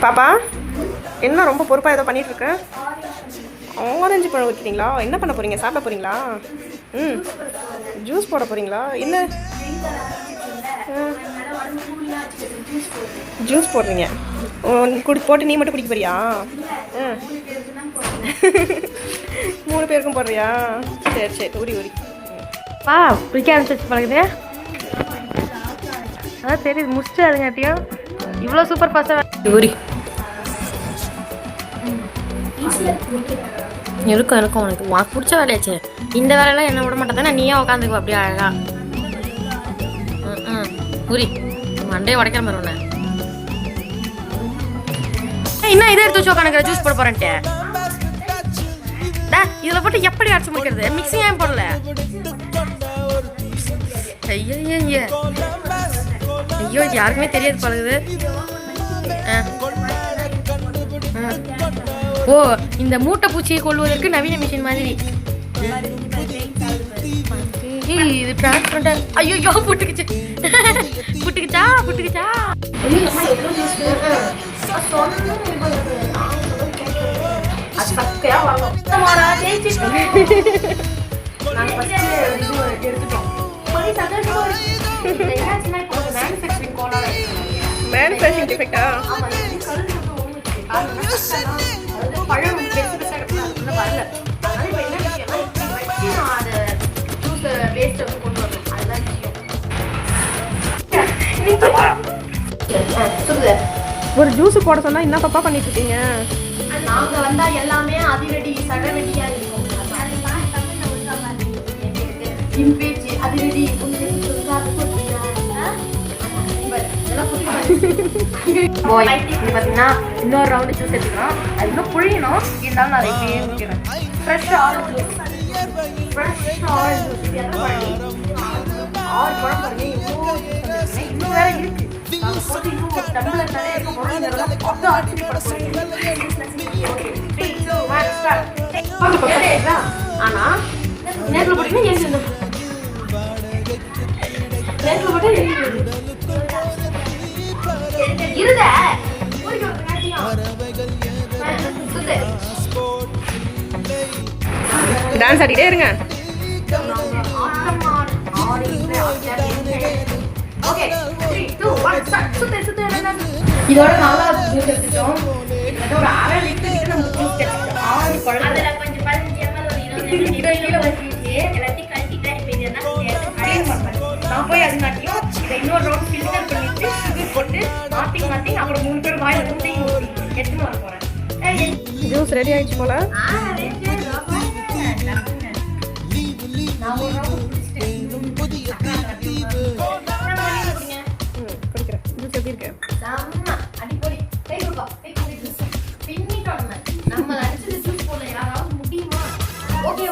பாப்பா என்ன ரொம்ப பொறுப்பாக ஏதோ பண்ணிகிட்ருக்க? ஆரஞ்சு பழம் வைக்கிறீங்களா? என்ன பண்ண போகிறீங்க? சாப்பிட போகிறீங்களா? ம், ஜூஸ் போட போகிறீங்களா? என்ன ஜூஸ் போடுறீங்க? போட்டு நீ மட்டும் குடிக்க போறியா? 3 பேருக்கும் போடுறியா? சரி சரி, உரி உரி. குடிக்க ஆரம்பிச்சு பழகுது. அதான் சரி, முடிச்சுட்டு அதுங்காட்டியும் இவ்வளோ சூப்பர் ஃபாஸ்ட்டாக உரி இருக்கும் இருக்கும். உனக்கு பிடிச்ச வேலையாச்சு. இந்த வேலையெல்லாம் என்ன விட மாட்டேன் தானே, நீயே உட்காந்துக்குவ அப்படியே அழகா. புரி மண்டையை உடைக்கிற மாதிரி ஒன்று. இன்னும் இதை எடுத்து வச்சு உட்காந்துக்கிற ஜூஸ் போட போறேன்ட்டு. இதில் போட்டு எப்படி அரைச்சி முடிக்கிறது? மிக்சிங் ஏன் போடல? ஐயோ ஐயோ ஐயோ, இது யாருக்குமே தெரியாது பழகுது. ஓ, இந்த மூட்டை பூச்சியை கொள்வதற்கு நவீன மிஷின் மாதிரி இது டிரான்ஸ்பரண்டா. ஐயோ புட்டுக்குச்சு புட்டுக்குச்சா புட்டுக்குச்சா. மேனுஃபேக்சரிங் டிஃபெக்டா? பழம் பெருசு வரல. அதனால இப்போ என்ன விஷயம்னா, இப்படி வச்சு நான் அதை ஜூஸ் வேஸ்ட்டை வந்து கொண்டு வரணும். அதுதான் விஷயம். ஒரு ஜூஸ் போட சொன்னா என்ன பாப்பா பண்ணிட்டு இருக்கீங்க? நாங்க வந்தா எல்லாமே அதிரடி சடவெடியா இருக்கும். அதிரடி பார்த்தீங்கன்னா இன்னொரு ரவுண்டு ஜூஸ் எடுத்துக்கலாம். அது இன்னும் புழியணும். இருந்தாலும் நான் அதை இப்படியே ஊற்றிடுறேன். Fresh orange juice. Fresh orange juice எத்தனை பண்ணி 6 பழம் பண்ணி இன்னும் வேற இருக்கு. நாங்கள் போட்டு இன்னும் ஒரு டம்ளர் நிறைய இருக்க போகிறோம். பார்த்து ஆச்சரியப்பட ஆனா நேரில் போட்டீங்கன்னா எழுதி நேரில் போட்டால் எழுதி இருத டான்ஸ் ஆடிட்டே இருங்க. இதோட நல்லா ஜூஸ் எடுத்துட்டோம். ஒரு 1/2 லிட்டர் நம்ம ஜூஸ் எடுத்துட்டோம். 6 பழம். அதுல கொஞ்சம் 15 எல்லாத்தையும் கழிச்சிட்டேன். இப்போ இது என்ன நான் போய் அது நாட்டியும் இதை இன்னொரு ரவுண்ட் ஃபில்டர் பண்ணிட்டு சுகர் போட்டு மாத்தி அப்புறம் 3 பேர் வாயில ஊற்றி எடுத்துன்னு வர போறேன். ஜூஸ் ரெடி ஆயிடுச்சு போல. நம்ம அடிச்சது ஜூஸ் போடல. யாராவது முடியுமா? ஓகே.